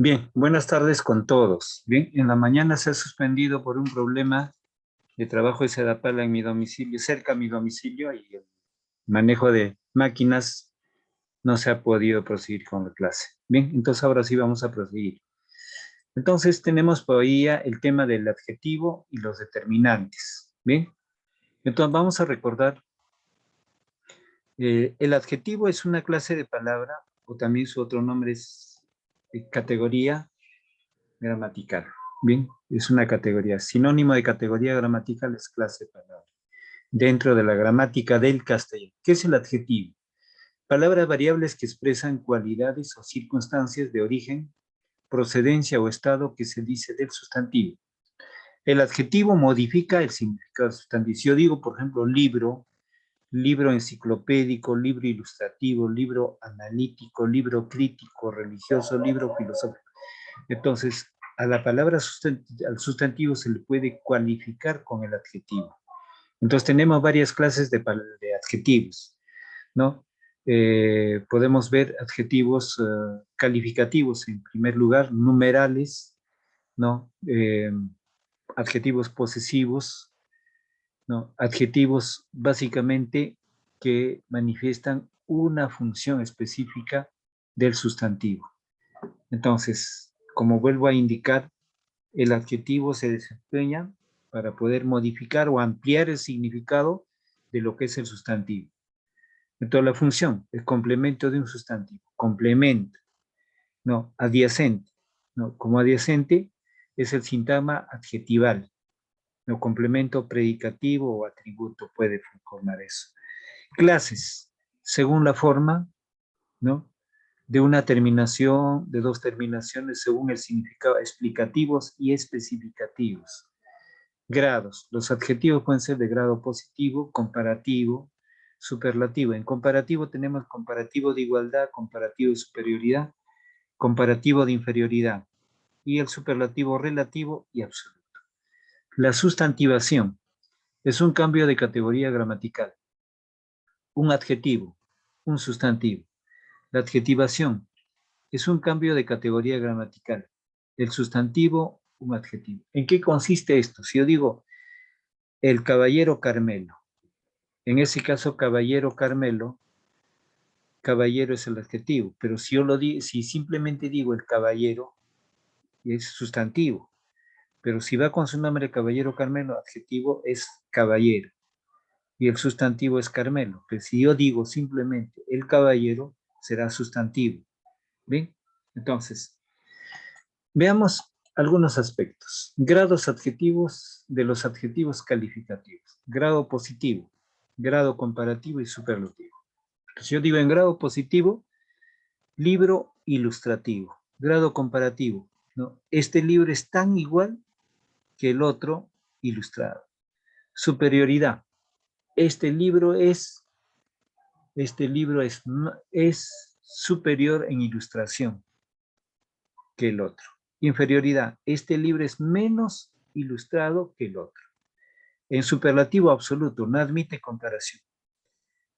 Bien, buenas tardes con todos. Bien, en la mañana se ha suspendido por un problema de trabajo de Sedapala en mi domicilio, cerca a mi domicilio, y el manejo de máquinas no se ha podido proseguir con la clase. Bien, entonces ahora sí vamos a proseguir. Entonces tenemos por ahí ya el tema del adjetivo y los determinantes. Bien, entonces vamos a recordar, el adjetivo es una clase de palabra, o también su otro nombre es categoría gramatical. Bien, es una categoría. Sinónimo de categoría gramatical es clase de palabra. Dentro de la gramática del castellano. ¿Qué es el adjetivo? Palabras variables que expresan cualidades o circunstancias de origen, procedencia o estado que se dice del sustantivo. El adjetivo modifica el significado del sustantivo. Si yo digo, por ejemplo, libro, libro enciclopédico, libro ilustrativo, libro analítico, libro crítico, religioso, libro filosófico. Entonces, a la palabra al sustantivo se le puede cualificar con el adjetivo. Entonces, tenemos varias clases de adjetivos, ¿no? Podemos ver adjetivos calificativos, en primer lugar, numerales, ¿no? Adjetivos posesivos, ¿no? Adjetivos básicamente que manifiestan una función específica del sustantivo. Entonces, como vuelvo a indicar, el adjetivo se desempeña para poder modificar o ampliar el significado de lo que es el sustantivo. Entonces, la función, el complemento de un sustantivo, complemento, no, adyacente, no, como adyacente es el sintagma adjetival, no, complemento predicativo o atributo puede formar eso. Clases, según la forma, ¿no? De una terminación, de dos terminaciones según el significado, explicativos y especificativos. Grados, los adjetivos pueden ser de grado positivo, comparativo, superlativo. En comparativo tenemos comparativo de igualdad, comparativo de superioridad, comparativo de inferioridad y el superlativo relativo y absoluto. La sustantivación es un cambio de categoría gramatical. Un adjetivo, un sustantivo. La adjetivación es un cambio de categoría gramatical. El sustantivo, un adjetivo. ¿En qué consiste esto? Si yo digo el caballero Carmelo, en ese caso caballero Carmelo, caballero es el adjetivo, pero si yo si simplemente digo el caballero, es sustantivo, pero si va con su nombre caballero Carmelo, adjetivo es caballero y el sustantivo es Carmelo. Pero si yo digo simplemente el caballero, será sustantivo. ¿Bien? Entonces, veamos algunos aspectos. Grados adjetivos de los adjetivos calificativos. Grado positivo, grado comparativo y superlativo. Si yo digo en grado positivo, libro ilustrativo. Grado comparativo, ¿no? Este libro es tan igual que el otro ilustrado. Superioridad. Este libro es superior en ilustración que el otro. Inferioridad. Este libro es menos ilustrado que el otro. En superlativo absoluto, no admite comparación.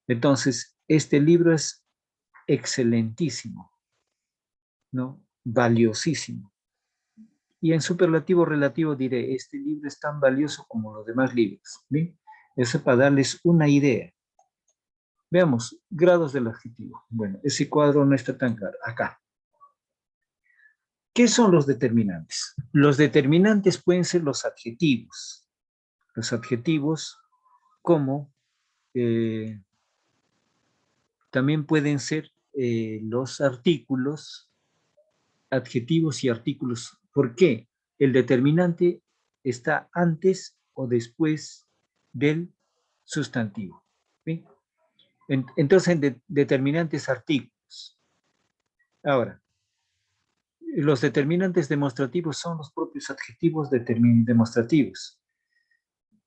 Entonces, este libro es excelentísimo, ¿no? Valiosísimo. Y en superlativo relativo diré, este libro es tan valioso como los demás libros. ¿Bien? Eso para darles una idea. Veamos, grados del adjetivo. Bueno, ese cuadro no está tan claro. Acá. ¿Qué son los determinantes? Los determinantes pueden ser los adjetivos. Los adjetivos como también pueden ser los artículos, adjetivos y artículos. ¿Por qué? El determinante está antes o después del sustantivo. ¿Sí? Entonces, determinantes artículos. Ahora, los determinantes demostrativos son los propios adjetivos demostrativos.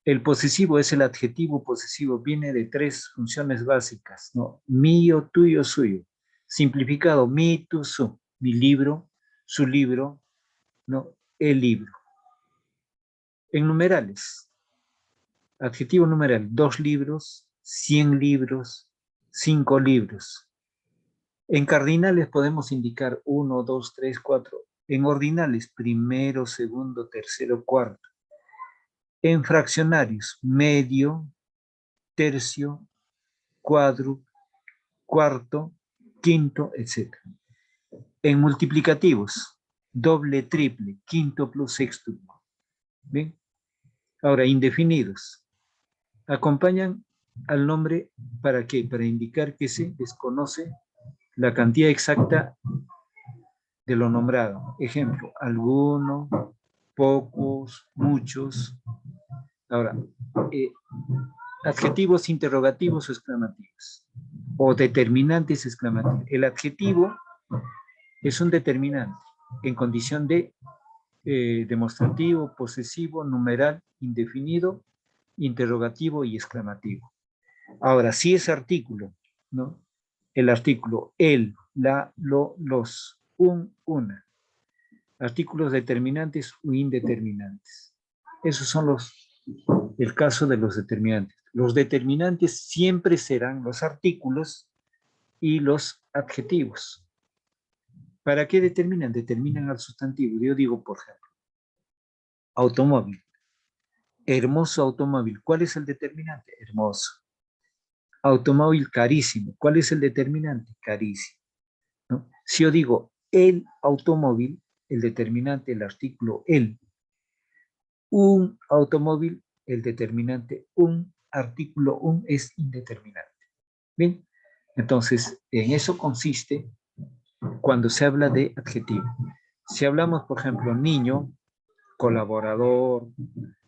El posesivo es el adjetivo posesivo, viene de tres funciones básicas, ¿no? Mío, tuyo, suyo. Simplificado, mi, tu, su. Mi libro, su libro, ¿no? El libro. En numerales, adjetivo numeral, 2 libros, 100 libros, 5 libros. En cardinales podemos indicar 1, 2, 3, 4. En ordinales, primero, segundo, tercero, cuarto. En fraccionarios, medio, tercio, cuadro, cuarto, quinto, etc. En multiplicativos, doble, triple, quinto plus sexto. Bien. Ahora, indefinidos. Acompañan al nombre, ¿para qué? Para indicar que se desconoce la cantidad exacta de lo nombrado. Ejemplo, alguno, pocos, muchos. Ahora, eh, adjetivos interrogativos o exclamativos. O determinantes exclamativos. El adjetivo es un determinante en condición de demostrativo, posesivo, numeral, indefinido, interrogativo y exclamativo. Ahora, si es artículo, ¿no? El artículo el, la, lo, los, un, una. Artículos determinantes o indeterminantes. Esos son el caso de los determinantes. Los determinantes siempre serán los artículos y los adjetivos. ¿Para qué determinan? Determinan al sustantivo. Yo digo, por ejemplo, automóvil. Hermoso automóvil. ¿Cuál es el determinante? Hermoso. Automóvil carísimo. ¿Cuál es el determinante? Carísimo. ¿No? Si yo digo el automóvil, el determinante, el artículo el. Un automóvil, el determinante un, artículo un es indeterminante. Bien, entonces en eso consiste cuando se habla de adjetivo. Si hablamos, por ejemplo, niño, colaborador,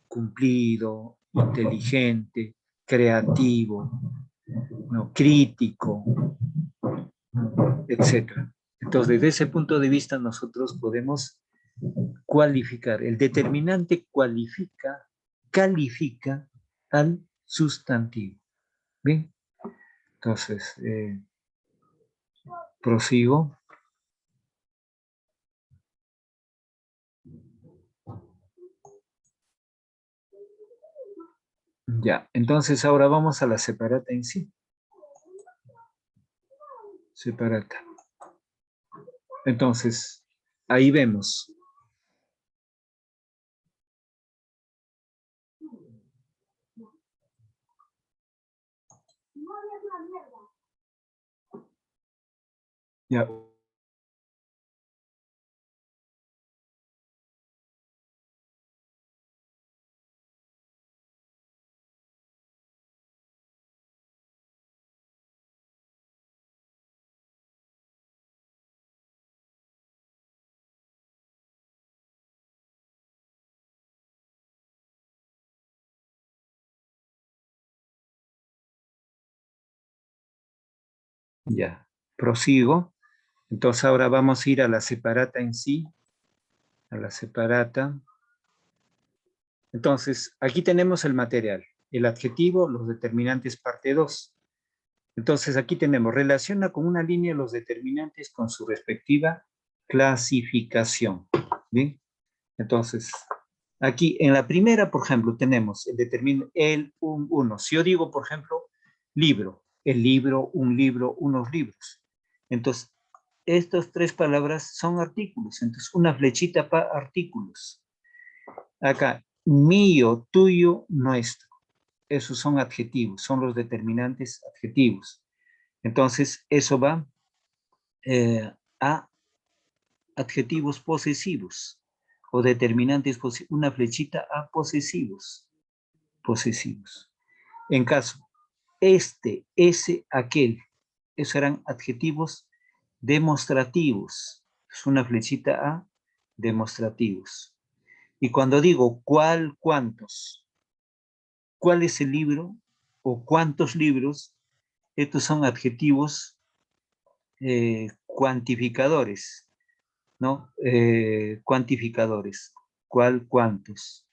cumplido, inteligente, creativo, ¿no? Crítico, ¿no? Etcétera. Entonces, desde ese punto de vista, nosotros podemos cualificar. El determinante califica al sustantivo. Bien, entonces, prosigo. Ya, entonces ahora vamos a la separata en sí. Separata. Entonces, ahí vemos. Ya. Ya, prosigo. Entonces ahora vamos a ir a la separata en sí, a la separata. Entonces, aquí tenemos el material, el adjetivo, los determinantes parte 2. Entonces, aquí tenemos, relaciona con una línea los determinantes con su respectiva clasificación. ¿Bien? Entonces, aquí en la primera, por ejemplo, tenemos el, un, uno. Si yo digo, por ejemplo, libro, el libro, un libro, unos libros. Entonces, estas tres palabras son artículos. Entonces, una flechita para artículos. Acá, mío, tuyo, nuestro. Esos son adjetivos, son los determinantes adjetivos. Entonces, eso va a adjetivos posesivos o determinantes posesivos, una flechita a posesivos. Posesivos. En caso, este, ese, aquel, esos eran adjetivos demostrativos. Es una flechita a demostrativos. Y cuando digo cuál, cuántos, cuál es el libro o cuántos libros, estos son adjetivos cuantificadores, ¿no? Cuantificadores. ¿Cuál, cuántos?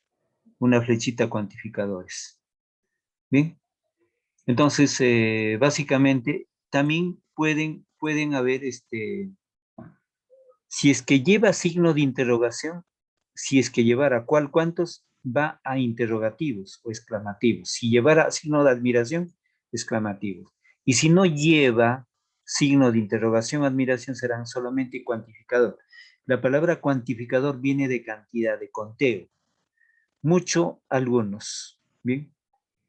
Una flechita cuantificadores. Bien. Entonces, básicamente, también pueden haber, si es que lleva signo de interrogación, si es que llevara cuál, cuántos, va a interrogativos o exclamativos. Si llevara signo de admiración, exclamativos. Y si no lleva signo de interrogación o admiración, serán solamente cuantificadores. La palabra cuantificador viene de cantidad, de conteo. Mucho, algunos. Bien.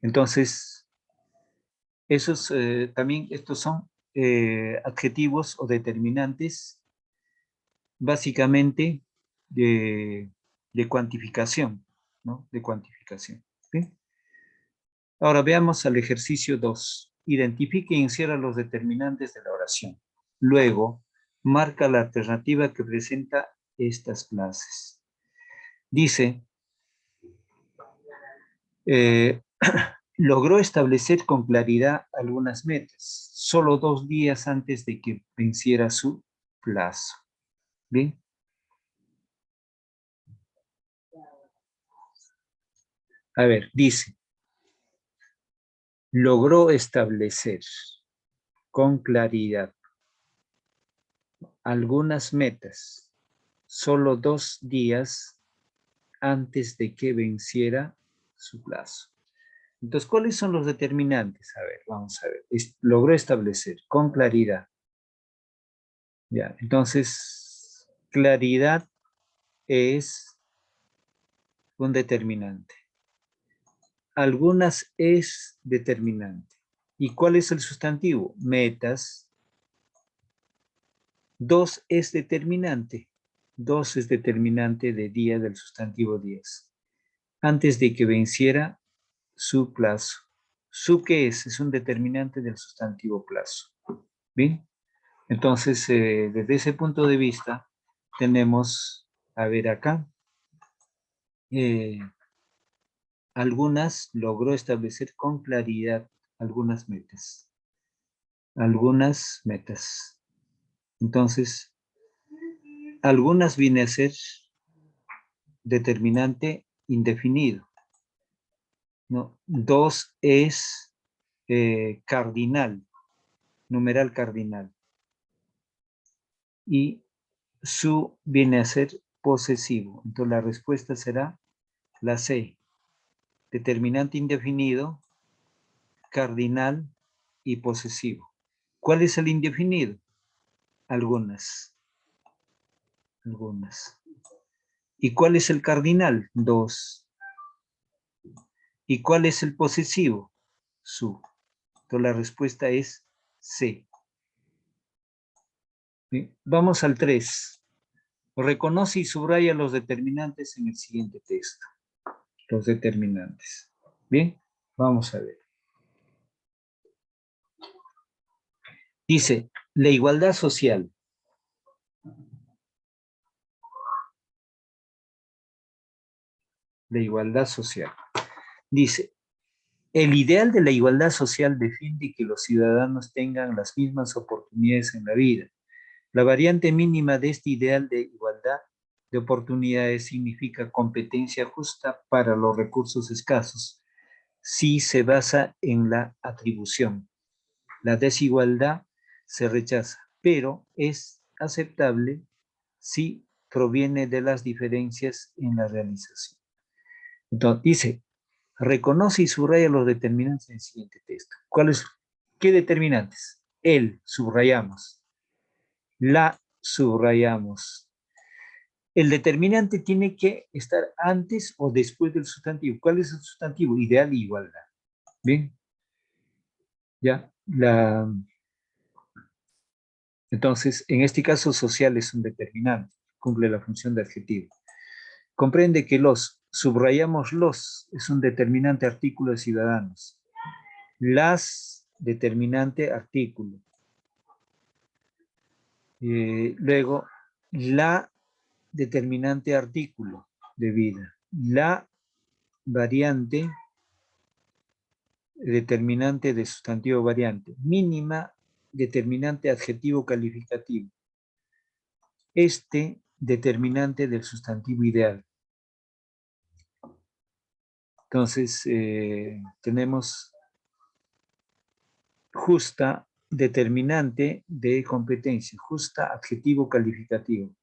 Entonces, esos también, estos son adjetivos o determinantes básicamente de cuantificación, ¿no? De cuantificación. ¿Bien? Ahora veamos al ejercicio 2. Identifique y encierra los determinantes de la oración. Luego, marca la alternativa que presenta estas clases. Dice, logró establecer con claridad algunas metas, solo 2 días antes de que venciera su plazo. ¿Bien? A ver, dice, logró establecer con claridad algunas metas, solo 2 días antes de que venciera su plazo. Entonces, ¿cuáles son los determinantes? A ver, vamos a ver. Logró establecer con claridad. Ya, entonces, claridad es un determinante. Algunas es determinante. ¿Y cuál es el sustantivo? Metas. 2 es determinante. 2 es determinante de día del sustantivo 10. Antes de que venciera su plazo. ¿Su qué es? Es un determinante del sustantivo plazo. ¿Bien? Entonces, desde ese punto de vista, tenemos, a ver acá, algunas logró establecer con claridad algunas metas. Algunas metas. Entonces, algunas viene a ser determinante indefinido, ¿no? 2 es cardinal, numeral cardinal. Y su viene a ser posesivo. Entonces la respuesta será la C. Determinante indefinido, cardinal y posesivo. ¿Cuál es el indefinido? Algunas. Algunas. ¿Y cuál es el cardinal? 2. ¿Y cuál es el posesivo? Su. Entonces la respuesta es C. Bien, vamos al 3. Reconoce y subraya los determinantes en el siguiente texto. Los determinantes. Bien, vamos a ver. Dice, la igualdad social. La igualdad social. Dice, el ideal de la igualdad social defiende que los ciudadanos tengan las mismas oportunidades en la vida. La variante mínima de este ideal de igualdad de oportunidades significa competencia justa para los recursos escasos, si se basa en la atribución. La desigualdad se rechaza, pero es aceptable si proviene de las diferencias en la realización. Entonces, dice, reconoce y subraya los determinantes en el siguiente texto. ¿Qué determinantes? El, subrayamos. La, subrayamos. El determinante tiene que estar antes o después del sustantivo. ¿Cuál es el sustantivo? Ideal y igualdad. Bien. Ya. Entonces, en este caso, social es un determinante. Cumple la función de adjetivo. Comprende que subrayamos es un determinante artículo de ciudadanos. Las, determinante artículo. Luego, la, determinante artículo de vida. La variante, determinante de sustantivo variante. Mínima, determinante adjetivo calificativo. Este, determinante del sustantivo ideal. Entonces, tenemos justa, determinante de competencia, justa, adjetivo calificativo.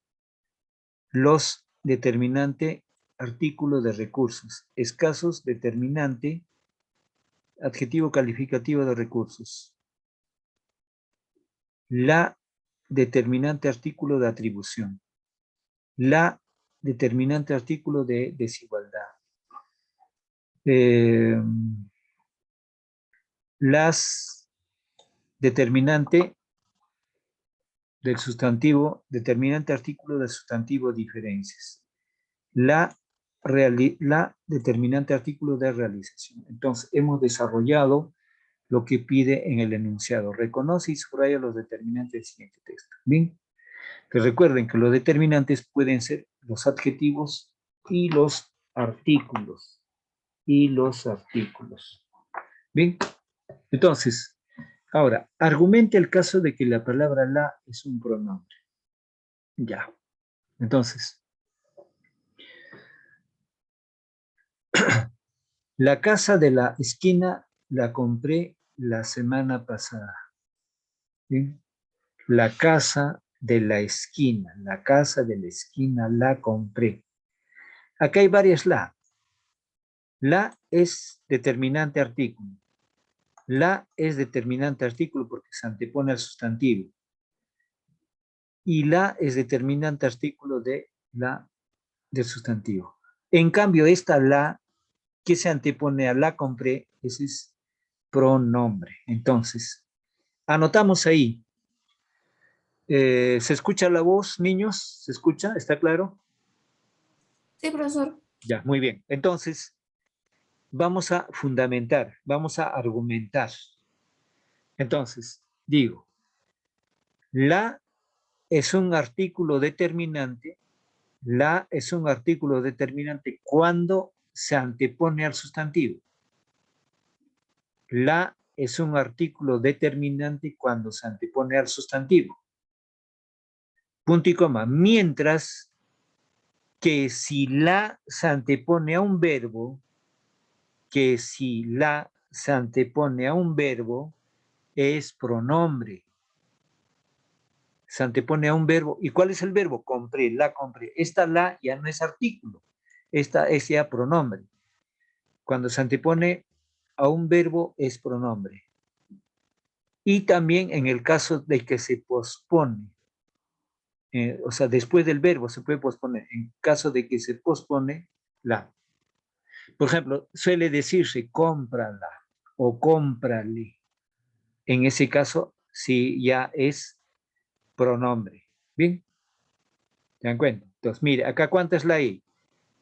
Los, determinante, artículo de recursos. Escasos, determinante, adjetivo calificativo de recursos. La, determinante artículo de atribución. La determinante artículo de desigualdad. Las determinante del sustantivo, determinante artículo del sustantivo diferencias. La determinante artículo de realización. Entonces, hemos desarrollado lo que pide en el enunciado. Reconoce y subraya los determinantes del siguiente texto. Bien, que recuerden que los determinantes pueden ser los adjetivos y los artículos. Bien, entonces, ahora, argumente el caso de que la palabra la es un pronombre. Ya, entonces, la casa de la esquina la compré la semana pasada. ¿Bien? La casa de la esquina la compré. Acá hay varias la. La es determinante artículo. La es determinante artículo porque se antepone al sustantivo. Y la es determinante artículo del sustantivo. En cambio, esta la que se antepone a la compré, ese es pronombre. Entonces, anotamos ahí. ¿Se escucha la voz, niños? ¿Se escucha? ¿Está claro? Sí, profesor. Ya, muy bien. Entonces, vamos a fundamentar, vamos a argumentar. Entonces, digo, la es un artículo determinante, la es un artículo determinante cuando se antepone al sustantivo. La es un artículo determinante cuando se antepone al sustantivo. Punto y coma. Mientras que si la se antepone a un verbo, es pronombre. Se antepone a un verbo. ¿Y cuál es el verbo? Compré, la compré. Esta la ya no es artículo. Esta es ya pronombre. Cuando se antepone a un verbo es pronombre. Y también en el caso de que se pospone. O sea, después del verbo se puede posponer. En caso de que se pospone, la. Por ejemplo, suele decirse cómprala o cómprale. En ese caso, sí ya es pronombre. ¿Bien? ¿Se dan cuenta? Entonces, mire, acá ¿cuánta es la I?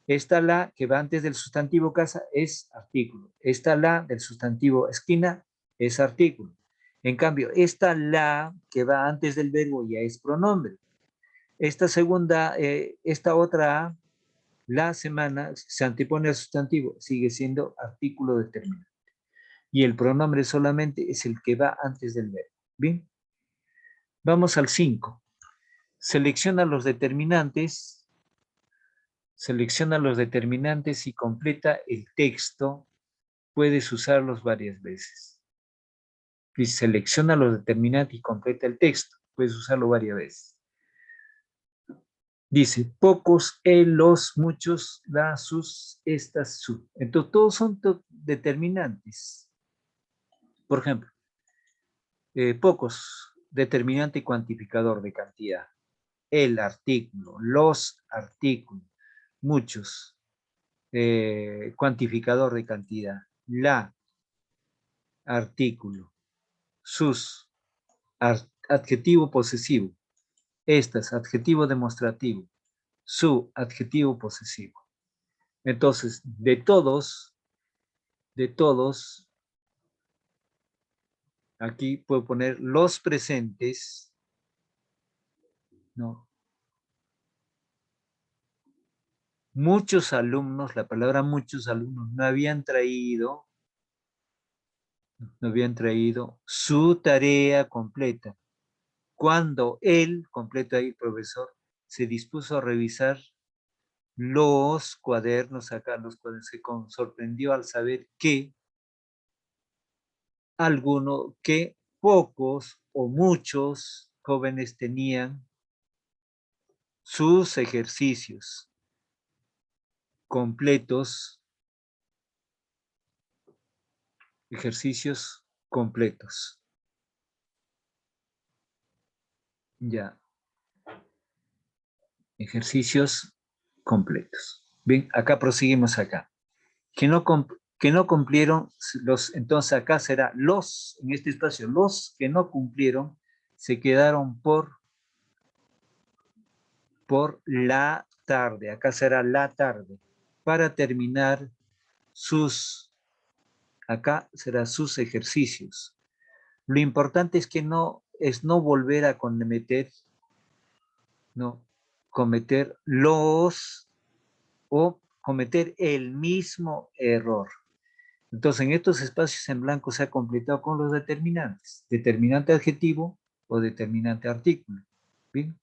Esta la que va antes del sustantivo casa es artículo. Esta la del sustantivo esquina es artículo. En cambio, esta la que va antes del verbo ya es pronombre. Esta segunda, esta otra A, la semana, se antepone al sustantivo, sigue siendo artículo determinante. Y el pronombre solamente es el que va antes del verbo. Bien. Vamos al 5. Selecciona los determinantes y completa el texto. Puedes usarlos varias veces. Y selecciona los determinantes y completa el texto. Puedes usarlo varias veces. Dice, pocos, los, muchos, la, sus, estas, su. Entonces, todos son determinantes. Por ejemplo, pocos, determinante cuantificador de cantidad. El artículo, los artículos, muchos, cuantificador de cantidad. La, artículo, sus, adjetivo posesivo. Estas, adjetivo demostrativo. Su, adjetivo posesivo. Entonces, de todos, aquí puedo poner los presentes, ¿no? Muchos alumnos, la palabra muchos alumnos no habían traído su tarea completa. Cuando él, completo ahí, profesor, se dispuso a revisar los cuadernos, acá los cuadernos, se sorprendió al saber que pocos o muchos jóvenes tenían sus ejercicios completos, Ya. Ejercicios completos. Bien, acá proseguimos acá. Que no cumplieron, entonces acá será los, en este espacio, los que no cumplieron se quedaron por la tarde. Acá será la tarde. Para terminar acá será sus ejercicios. Lo importante es que no volver a cometer los o cometer el mismo error. Entonces, en estos espacios en blanco se ha completado con los determinantes. Determinante adjetivo o determinante artículo. Bien.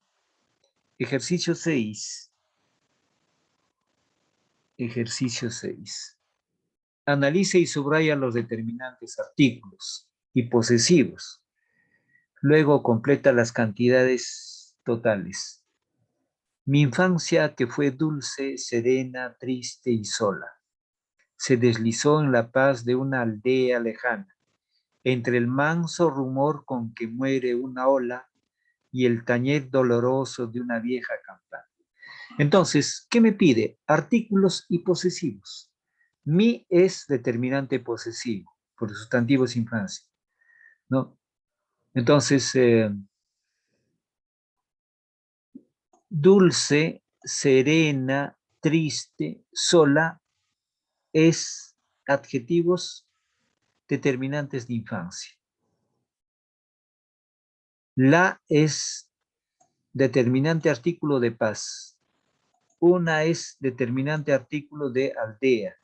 Ejercicio 6. Ejercicio 6. Analice y subraya los determinantes artículos y posesivos. Luego completa las cantidades totales. Mi infancia, que fue dulce, serena, triste y sola, se deslizó en la paz de una aldea lejana, entre el manso rumor con que muere una ola y el tañer doloroso de una vieja campana. Entonces, ¿qué me pide? Artículos y posesivos. Mi es determinante posesivo, por el sustantivo es infancia, ¿no? Entonces, dulce, serena, triste, sola, es adjetivos determinantes de infancia. La es determinante artículo de paz. Una es determinante artículo de aldea.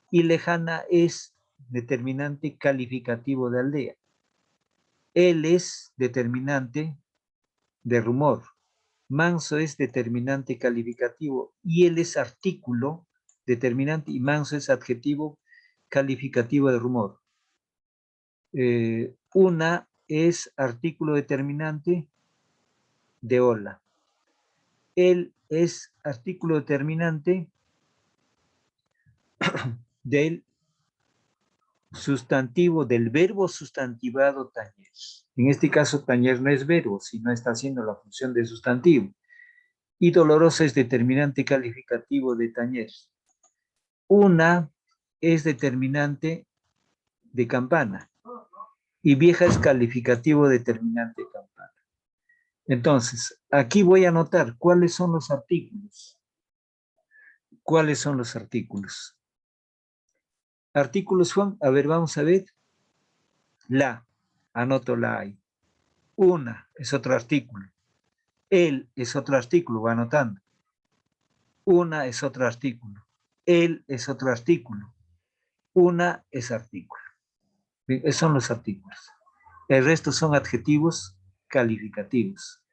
Y lejana es determinante calificativo de aldea. Él es determinante de rumor. Manso es determinante calificativo y él es artículo determinante y manso es adjetivo calificativo de rumor. Una es artículo determinante de ola. Él es artículo determinante del sustantivo, del verbo sustantivado tañer. En este caso, tañer no es verbo, sino está haciendo la función de sustantivo. Y dolorosa es determinante calificativo de tañer. Una es determinante de campana y vieja es calificativo determinante de campana. Entonces, aquí voy a anotar cuáles son los artículos. ¿Cuáles son los artículos? Artículos son, a ver, vamos a ver. La, anoto la ahí. Una es otro artículo. Él es otro artículo, va anotando. Una es otro artículo. Él es otro artículo. Una es artículo. Bien, esos son los artículos. El resto son adjetivos calificativos.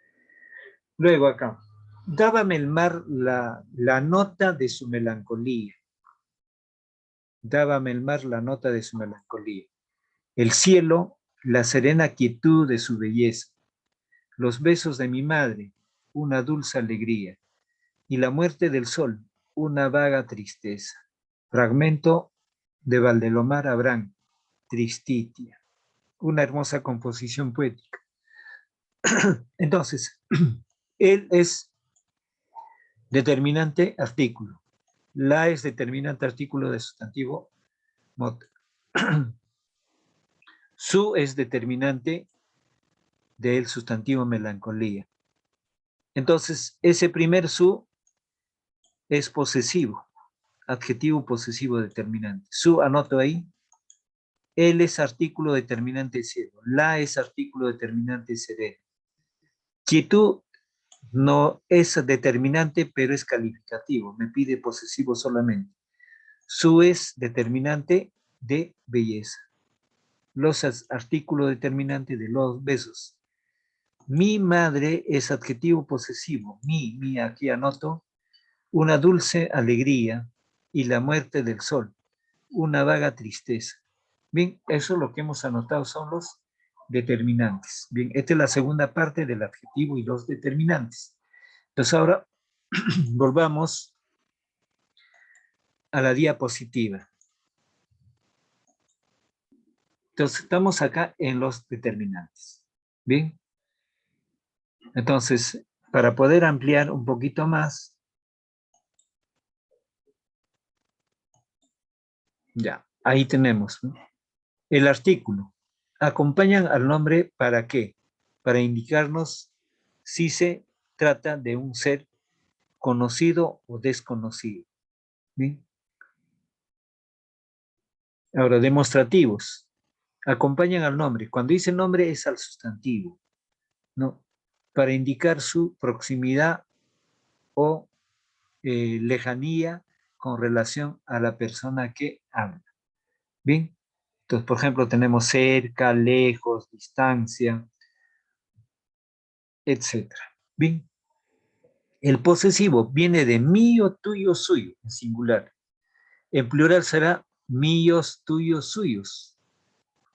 Luego acá. Dábame el mar la nota de su melancolía. Dábame el mar la nota de su melancolía. El cielo, la serena quietud de su belleza. Los besos de mi madre, una dulce alegría. Y la muerte del sol, una vaga tristeza. Fragmento de Valdelomar Abrán, Tristitia. Una hermosa composición poética. Entonces, él es determinante artículo. La es determinante artículo de sustantivo mote. Su es determinante del sustantivo melancolía. Entonces, ese primer su es posesivo, adjetivo posesivo determinante. Su, anoto ahí. Él es artículo determinante cielo. La es artículo determinante sereno. Quietud no es determinante, pero es calificativo. Me pide posesivo solamente. Su es determinante de belleza. Los artículos determinantes de los besos. Mi madre es adjetivo posesivo. Mi, aquí anoto. Una dulce alegría y la muerte del sol. Una vaga tristeza. Bien, eso es lo que hemos anotado, son los determinantes. Bien, esta es la segunda parte del adjetivo y los determinantes. Entonces ahora volvamos a la diapositiva. Entonces estamos acá en los determinantes. Bien. Entonces, para poder ampliar un poquito más, ya, ahí tenemos, ¿no? El artículo. Acompañan al nombre ¿para qué? Para indicarnos si se trata de un ser conocido o desconocido. ¿Bien? Ahora, demostrativos. Acompañan al nombre. Cuando dice nombre es al sustantivo, ¿no? Para indicar su proximidad o lejanía con relación a la persona que habla. Bien, entonces, por ejemplo, tenemos cerca, lejos, distancia, etcétera. Bien, el posesivo viene de mío, tuyo, suyo, en singular. En plural será míos, tuyos, suyos,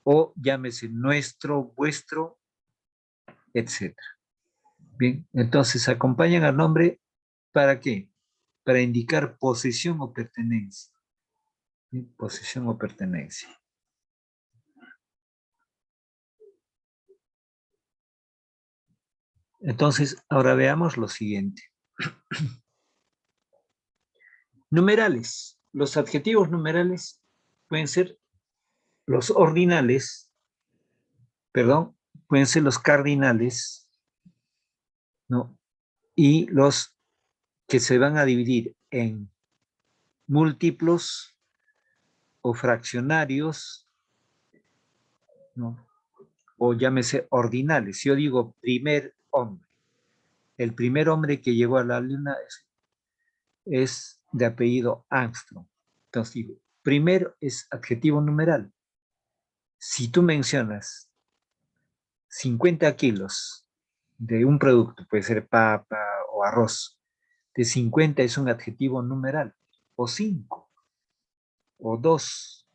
o llámese nuestro, vuestro, etcétera. Bien, entonces acompañan al nombre ¿para qué? Para indicar posesión o pertenencia. ¿Bien? Posesión o pertenencia. Entonces, ahora veamos lo siguiente. Numerales. Los adjetivos numerales pueden ser los ordinales, perdón, pueden ser los cardinales, ¿no? Y los que se van a dividir en múltiplos o fraccionarios, ¿no? O llámese ordinales. Si yo digo primer hombre, el primer hombre que llegó a la luna es de apellido Armstrong. Entonces digo, primero es adjetivo numeral. Si tú mencionas 50 kilos de un producto, puede ser papa o arroz, de 50 es un adjetivo numeral, o 5, o 2.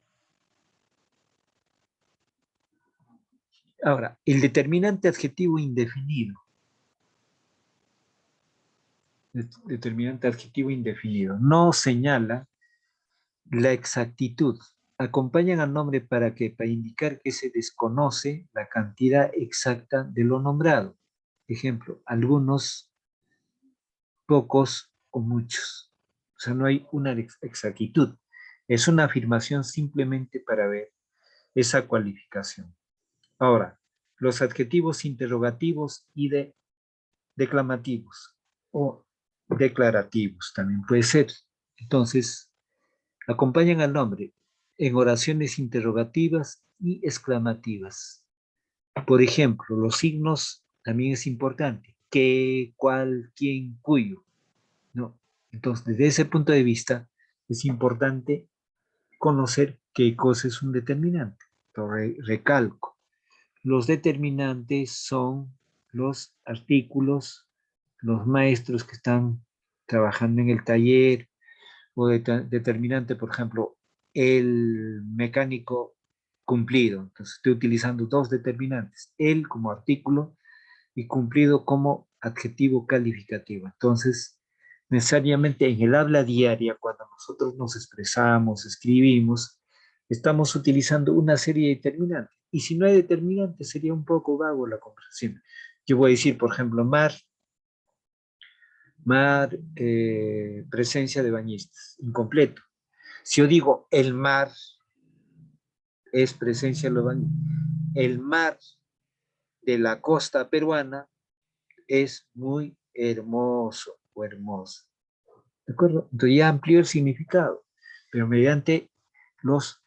Ahora, el determinante adjetivo indefinido. Determinante adjetivo indefinido. No señala la exactitud. Acompañan al nombre para que, para indicar que se desconoce la cantidad exacta de lo nombrado. Ejemplo, algunos, pocos o muchos. O sea, no hay una exactitud. Es una afirmación simplemente para ver esa cualificación. Ahora, los adjetivos interrogativos y declamativos o declarativos también puede ser. Entonces, acompañan al nombre en oraciones interrogativas y exclamativas. Por ejemplo, los signos también es importante. ¿Qué, cuál, quién, cuyo? ¿No? Entonces, desde ese punto de vista, es importante conocer qué cosa es un determinante. Entonces, recalco, los determinantes son los artículos, los maestros que están trabajando en el taller, o determinante, por ejemplo, el mecánico cumplido. Entonces, estoy utilizando dos determinantes, el como artículo y cumplido como adjetivo calificativo. Entonces, necesariamente en el habla diaria, cuando nosotros nos expresamos, escribimos, estamos utilizando una serie de determinantes. Y si no hay determinantes, sería un poco vago la comprensión. Yo voy a decir, por ejemplo, presencia de bañistas, incompleto. Si yo digo el mar es presencia de los bañistas, el mar de la costa peruana es muy hermoso o hermosa. ¿De acuerdo? Entonces ya amplió el significado, pero mediante los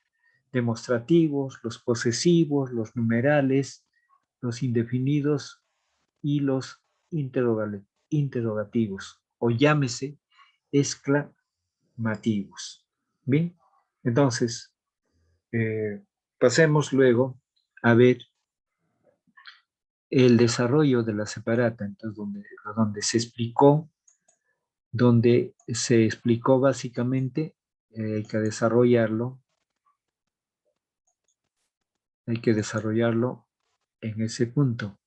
demostrativos, los posesivos, los numerales, los indefinidos y los interrogativos, o llámese exclamativos. Bien, entonces pasemos luego a ver el desarrollo de la separata, entonces donde se explicó básicamente, hay que desarrollarlo en ese punto.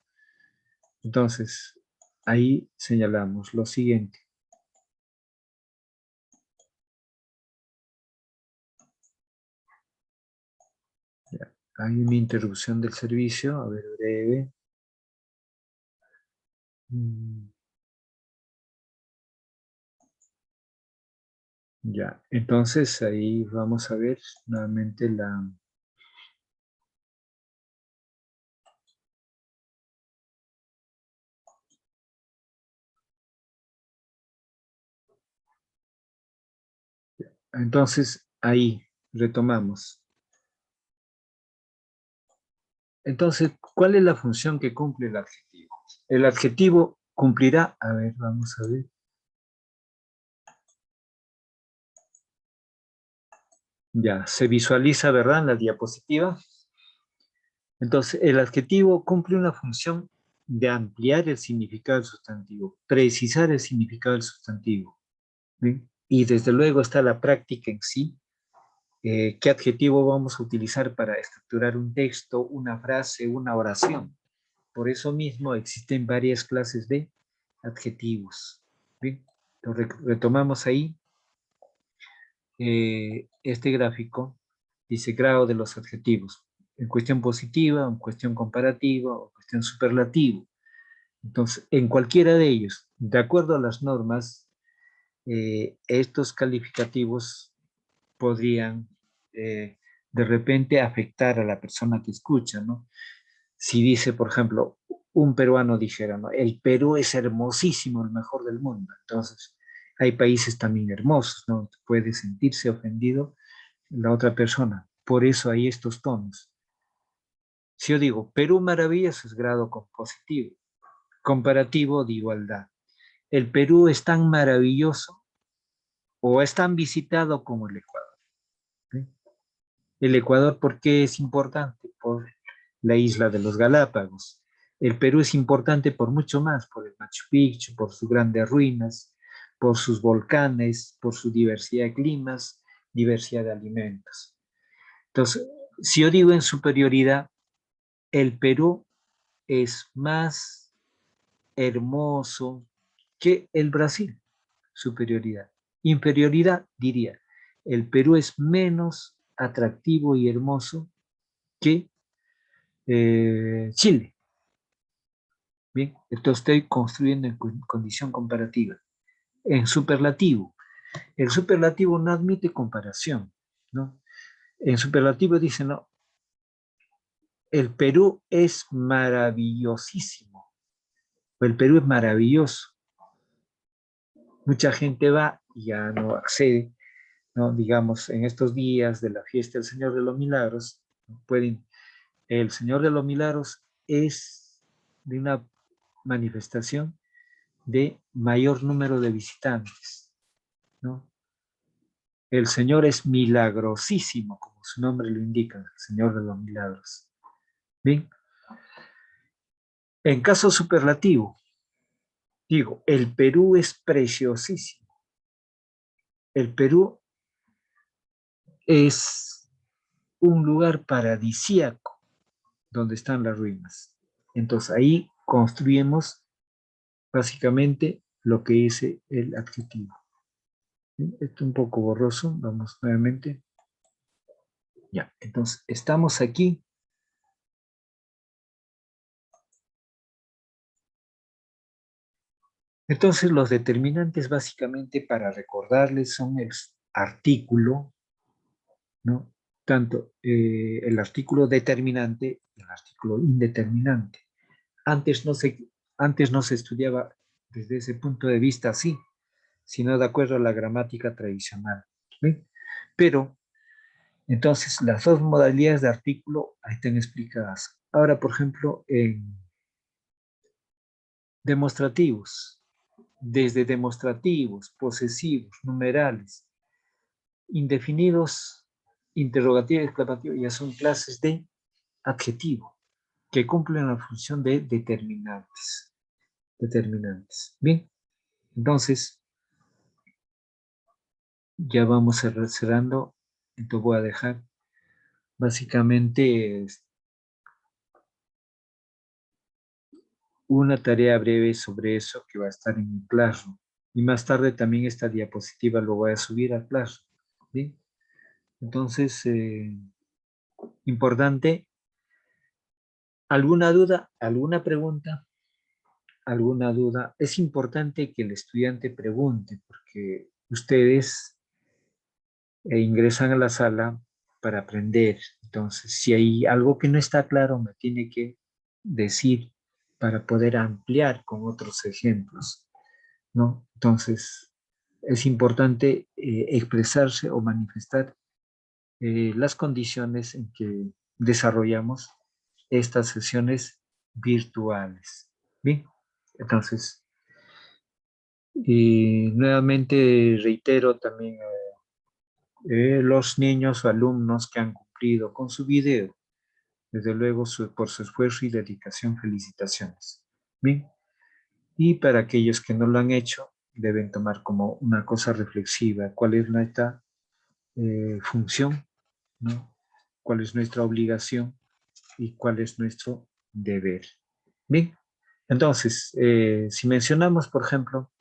Entonces, ahí señalamos lo siguiente. Ya, hay una interrupción del servicio, a ver, breve. Ya, entonces ahí vamos a ver nuevamente la... Entonces ahí retomamos. Entonces, ¿cuál es la función que cumple el adjetivo? El adjetivo cumplirá, a ver, vamos a ver. Ya, se visualiza, ¿verdad? En la diapositiva. Entonces, el adjetivo cumple una función de ampliar el significado del sustantivo, precisar el significado del sustantivo. ¿Sí? Y desde luego está la práctica en sí. ¿Qué adjetivo vamos a utilizar para estructurar un texto, una frase, una oración? Por eso mismo existen varias clases de adjetivos. Bien, lo retomamos ahí. Este gráfico dice grado de los adjetivos, en cuestión positiva, en cuestión comparativa o en cuestión superlativa. Entonces, en cualquiera de ellos, de acuerdo a las normas, estos calificativos podrían de repente afectar a la persona que escucha, ¿no? Si dice, por ejemplo, un peruano dijera, ¿no? El Perú es hermosísimo, el mejor del mundo. Entonces, hay países también hermosos, ¿no? Puede sentirse ofendido la otra persona. Por eso hay estos tonos. Si yo digo, Perú maravilloso es grado positivo, comparativo de igualdad. El Perú es tan maravilloso o es tan visitado como el Ecuador. ¿Sí? El Ecuador, ¿por qué es importante? Por la isla de los Galápagos. El Perú es importante por mucho más, por el Machu Picchu, por sus grandes ruinas, por sus volcanes, por su diversidad de climas, diversidad de alimentos. Entonces, si yo digo en superioridad, el Perú es más hermoso que el Brasil, superioridad. Inferioridad, diría, el Perú es menos atractivo y hermoso que Chile. Bien, entonces estoy construyendo en condición comparativa. En superlativo, el superlativo no admite comparación, ¿no? En superlativo dice, no, el Perú es maravillosísimo, o el Perú es maravilloso. Mucha gente va y ya no accede, ¿no? Digamos, en estos días de la fiesta del Señor de los Milagros, ¿no? El Señor de los Milagros es de una manifestación de mayor número de visitantes, ¿no? El Señor es milagrosísimo, como su nombre lo indica, el Señor de los Milagros. Bien, en caso superlativo, digo, el Perú es preciosísimo. El Perú es un lugar paradisíaco donde están las ruinas. Entonces ahí construimos básicamente lo que es el adjetivo. ¿Sí? Esto es un poco borroso, vamos nuevamente. Ya, entonces estamos aquí. Entonces los determinantes básicamente para recordarles son el artículo, ¿no? Tanto el artículo determinante y el artículo indeterminante. Antes no se, antes no se estudiaba desde ese punto de vista así, sino de acuerdo a la gramática tradicional. ¿Sí? Pero, entonces, las dos modalidades de artículo ahí están explicadas. Ahora, por ejemplo, en demostrativos, desde demostrativos, posesivos, numerales, indefinidos, interrogativo y exclamativo, ya son clases de adjetivo que cumplen la función de determinantes. Determinantes. Bien, entonces ya vamos cerrando. Entonces voy a dejar básicamente una tarea breve sobre eso que va a estar en mi Classroom. Y más tarde también esta diapositiva lo voy a subir al Classroom. Bien, entonces, importante. ¿Alguna duda? ¿Alguna pregunta? ¿Alguna duda? Es importante que el estudiante pregunte porque ustedes e ingresan a la sala para aprender. Entonces, si hay algo que no está claro, me tiene que decir para poder ampliar con otros ejemplos, ¿no? Entonces, es importante expresarse o manifestar las condiciones en que desarrollamos estas sesiones virtuales. Bien, entonces, nuevamente reitero también los niños o alumnos que han cumplido con su video, desde luego por su esfuerzo y dedicación, felicitaciones. Bien, y para aquellos que no lo han hecho, deben tomar como una cosa reflexiva cuál es nuestra función, ¿no? Cuál es nuestra obligación y cuál es nuestro deber. Bien, entonces, si mencionamos, por ejemplo,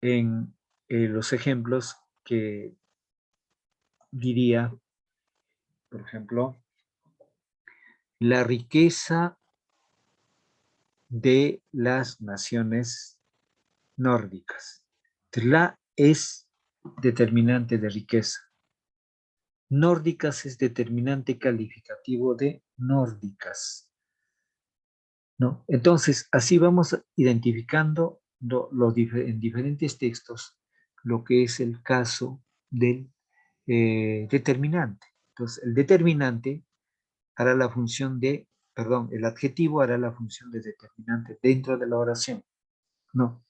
en los ejemplos que diría, por ejemplo, la riqueza de las naciones nórdicas. La es determinante de riqueza. Nórdicas es determinante calificativo de nórdicas, ¿no? Entonces, así vamos identificando en diferentes textos lo que es el caso del determinante. Entonces, el determinante hará la función de, perdón, el adjetivo hará la función de determinante dentro de la oración, ¿no?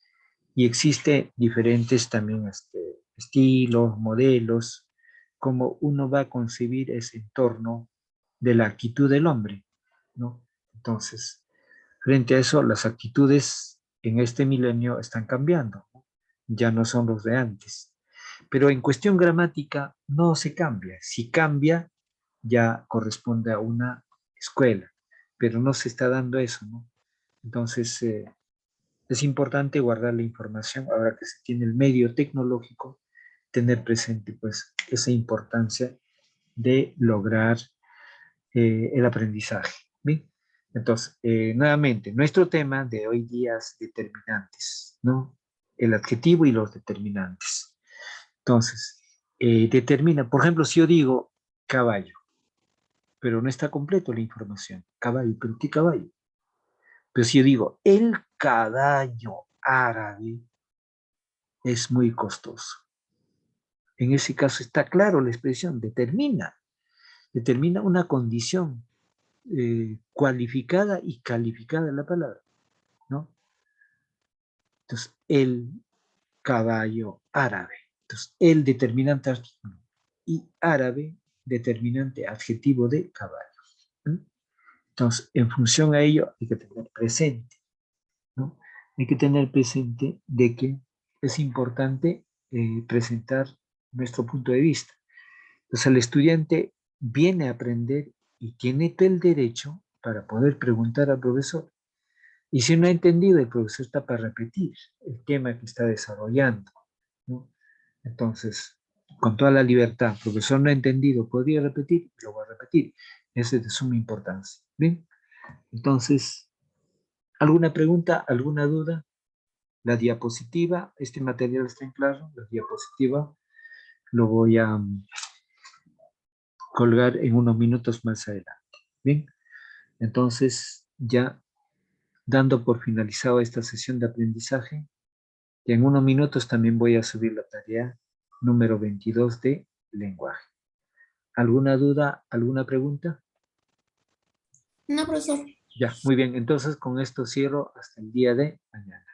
Y existe diferentes también estilos, modelos, como uno va a concebir ese entorno de la actitud del hombre, ¿no? Entonces, frente a eso, las actitudes en este milenio están cambiando, ¿no? Ya no son los de antes. Pero en cuestión gramática no se cambia. Si cambia, ya corresponde a una escuela, pero no se está dando eso, ¿no? Entonces, es importante guardar la información ahora que se tiene el medio tecnológico, tener presente pues esa importancia de lograr el aprendizaje. ¿Bien? Entonces, nuevamente, nuestro tema de hoy día es determinantes, ¿no? El adjetivo y los determinantes. Entonces, determina, por ejemplo, si yo digo caballo, pero no está completo la información. Caballo, ¿pero qué caballo? Pero si yo digo el caballo árabe, es muy costoso. En ese caso está claro la expresión, determina una condición cualificada y calificada de la palabra, ¿no? Entonces, el caballo árabe. Entonces, el determinante artículo y árabe determinante adjetivo de caballo, ¿no? Entonces, en función a ello hay que tener presente, ¿no? Hay que tener presente de que es importante presentar nuestro punto de vista. Entonces, el estudiante viene a aprender y tiene todo el derecho para poder preguntar al profesor. Y si no ha entendido, el profesor está para repetir el tema que está desarrollando, ¿no? Entonces, con toda la libertad, el profesor no ha entendido, podría repetir, lo va a repetir. Eso es de suma importancia. ¿Bien? Entonces, ¿alguna pregunta, alguna duda? La diapositiva, este material está en claro, la diapositiva lo voy a colgar en unos minutos más adelante. Bien, entonces ya dando por finalizado esta sesión de aprendizaje, y en unos minutos también voy a subir la tarea número 22 de lenguaje. ¿Alguna duda, alguna pregunta? No, profesor. Ya, muy bien, entonces con esto cierro hasta el día de mañana.